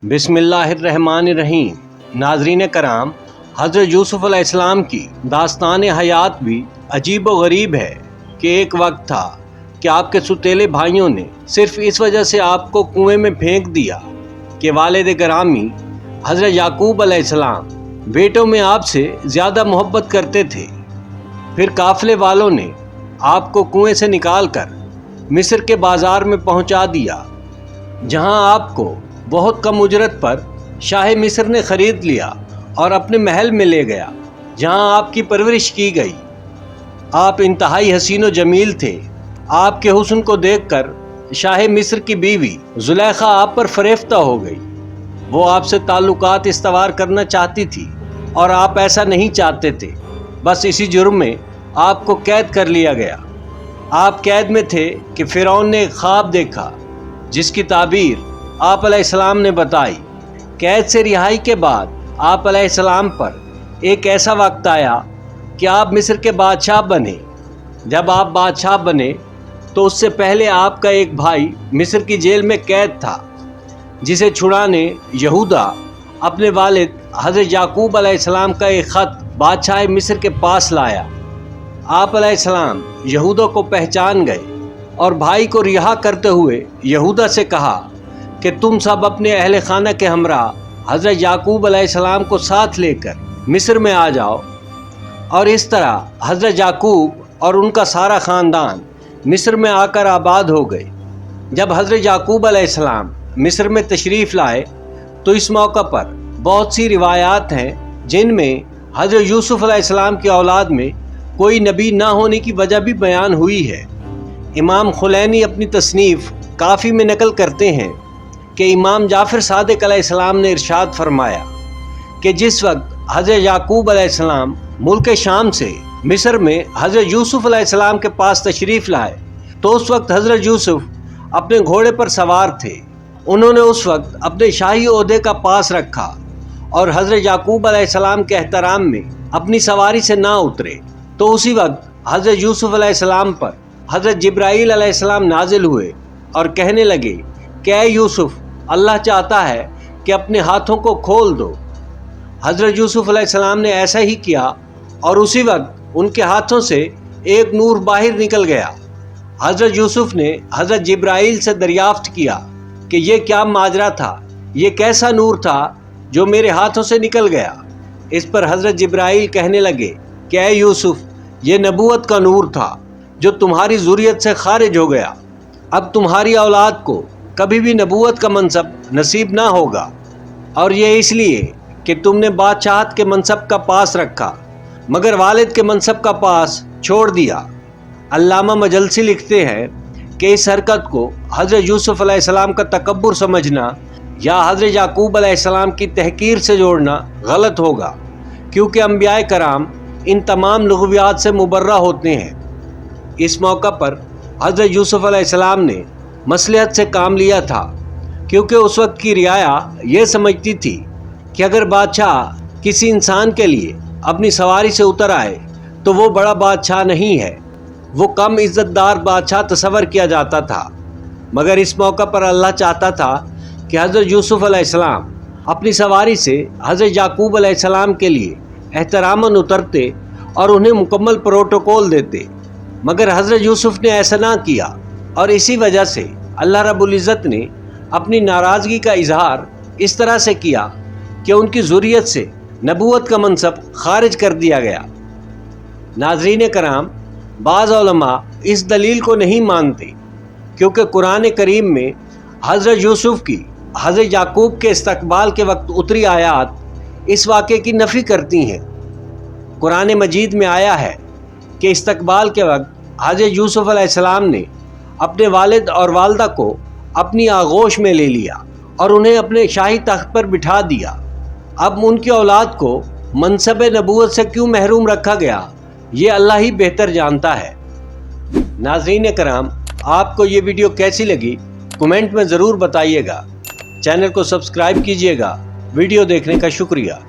बिस्मिल्लाहिर्रहमानिर्रहीम। नाज़रीन कराम, हज़रत यूसुफ़ अलैहिस्सलाम की दास्तान हयात भी अजीब व गरीब है कि एक वक्त था कि आपके सुतेले भाइयों ने सिर्फ़ इस वजह से आपको कुएं में फेंक दिया कि वालिद गिरामी हज़रत याकूब अलैहिस्सलाम बेटों में आपसे ज़्यादा मोहब्बत करते थे। फिर काफ़िले वालों ने आपको कुएं से निकाल कर मिस्र के बाज़ार में पहुंचा दिया, जहां आपको बहुत कम उजरत पर शाह मिस्र ने ख़रीद लिया और अपने महल में ले गया, जहां आपकी परवरिश की गई। आप इंतहाई हसीन व जमील थे। आपके हुस्न को देखकर शाह मिस्र की बीवी ज़ुलेखा आप पर फरेफ्ता हो गई। वो आपसे ताल्लुकात इस्तवार करना चाहती थी और आप ऐसा नहीं चाहते थे। बस इसी जुर्म में आपको कैद कर लिया गया। आप कैद में थे कि फ़िरौन ने एक ख्वाब देखा जिसकी ताबीर आप अलैहिस्सलाम ने बताई। कैद से रिहाई के बाद आप अलैहिस्सलाम पर एक ऐसा वक्त आया कि आप मिस्र के बादशाह बने। जब आप बादशाह बने तो उससे पहले आपका एक भाई मिस्र की जेल में कैद था, जिसे छुड़ाने यहूदा अपने वालिद हज़रत याकूब अलैहिस्सलाम का एक ख़त बादशाह मिस्र के पास लाया। आप अलैहिस्सलाम यहूदा को पहचान गए और भाई को रिहा करते हुए यहूदा से कहा कि तुम सब अपने अहले खाना के हमरा हज़रत याकूब अलैहिस्सलाम को साथ लेकर मिस्र में आ जाओ। और इस तरह हज़रत याकूब और उनका सारा ख़ानदान मिस्र में आकर आबाद हो गए। जब हज़रत याकूब अलैहिस्सलाम मिस्र में तशरीफ़ लाए तो इस मौका पर बहुत सी रिवायात हैं जिनमें हज़रत यूसुफ़ अलैहिस्सलाम की औलाद में कोई नबी ना होने की वजह भी बयान हुई है। इमाम खुलैनी अपनी तसनीफ़ काफ़ी में नकल करते हैं कि इमाम जाफ़र सादिक़ अलैहिस्सलाम ने इरशाद फरमाया कि जिस वक्त हज़रत याकूब अलैहिस्सलाम मुल्क शाम से मिस्र में हज़रत यूसुफ़ अलैहिस्सलाम के पास तशरीफ़ लाए तो उस वक्त हज़रत यूसुफ़ अपने घोड़े पर सवार थे। उन्होंने उस वक्त अपने शाही ओहदे का पास रखा और हज़रत याकूब अलैहिस्सलाम के एहतराम में अपनी सवारी से ना उतरे। तो उसी वक्त हज़रत यूसुफ़ अलैहिस्सलाम पर हज़रत जिब्राईल अलैहिस्सलाम नाजिल हुए और कहने लगे कि ऐ यूसुफ़, अल्लाह चाहता है कि अपने हाथों को खोल दो। हज़रत यूसुफ़ अलैहिस्सलाम ने ऐसा ही किया और उसी वक्त उनके हाथों से एक नूर बाहर निकल गया। हज़रत यूसुफ़ ने हज़रत जिब्राईल से दरियाफ़्त किया कि ये क्या माजरा था, ये कैसा नूर था जो मेरे हाथों से निकल गया। इस पर हज़रत जिब्राईल कहने लगे कि ऐ यूसुफ़, ये नबूवत का नूर था जो तुम्हारी ज़ुर्रियत से खारिज हो गया। अब तुम्हारी औलाद को कभी भी नबूवत का मनसब नसीब ना होगा, और ये इसलिए कि तुमने बादशाहत के मनसब का पास रखा मगर वालिद के मनसब का पास छोड़ दिया। अल्लामा मजलसी लिखते हैं कि इस हरकत को हज़रत यूसुफ़ अलैहिस्सलाम का तकब्बुर समझना या हज़रत याकूब अलैहिस्सलाम की तहकीर से जोड़ना गलत होगा, क्योंकि अंबियाए कराम इन तमाम लग़वियात से मुबर्रा होते हैं। इस मौका पर हज़रत यूसुफ़ अलैहिस्सलाम ने मसलहत से काम लिया था, क्योंकि उस वक्त की रियाया ये समझती थी कि अगर बादशाह किसी इंसान के लिए अपनी सवारी से उतर आए तो वो बड़ा बादशाह नहीं है, वो कम इज़्ज़तदार बादशाह तस्वर किया जाता था। मगर इस मौका पर अल्लाह चाहता था कि हज़रत यूसुफ़ अलैहिस्सलाम अपनी सवारी से हज़रत याकूब अलैहिस्सलाम के लिए एहतरामन उतरते और उन्हें मुकम्मल प्रोटोकॉल देते। मगर हज़रत यूसुफ़ ने ऐसा ना किया और इसी वजह से अल्लाह रब्बुल इज़्ज़त ने अपनी नाराज़गी का इजहार इस तरह से किया कि उनकी ज़ुर्रियत से नबूवत का मनसब खारिज कर दिया गया। नाज़रीन कराम, बाज़ उलमा इस दलील को नहीं मानते, क्योंकि कुरान करीम में हज़रत यूसुफ़ की हज़रत याकूब के इस्तक़बाल के वक्त उतरी आयात इस वाक़े की नफ़ी करती हैं। कुरान मजीद में आया है कि इस्तक़बाल के वक्त हज़रत यूसुफ़ अलैहिस्सलाम ने अपने वालिद और वालदा को अपनी आगोश में ले लिया और उन्हें अपने शाही तख्त पर बिठा दिया। अब उनकी औलाद को मनसब नबूवत से क्यों महरूम रखा गया, ये अल्लाह ही बेहतर जानता है। नाज़रीन कराम, आपको ये वीडियो कैसी लगी कमेंट में ज़रूर बताइएगा। चैनल को सब्सक्राइब कीजिएगा। वीडियो देखने का शुक्रिया।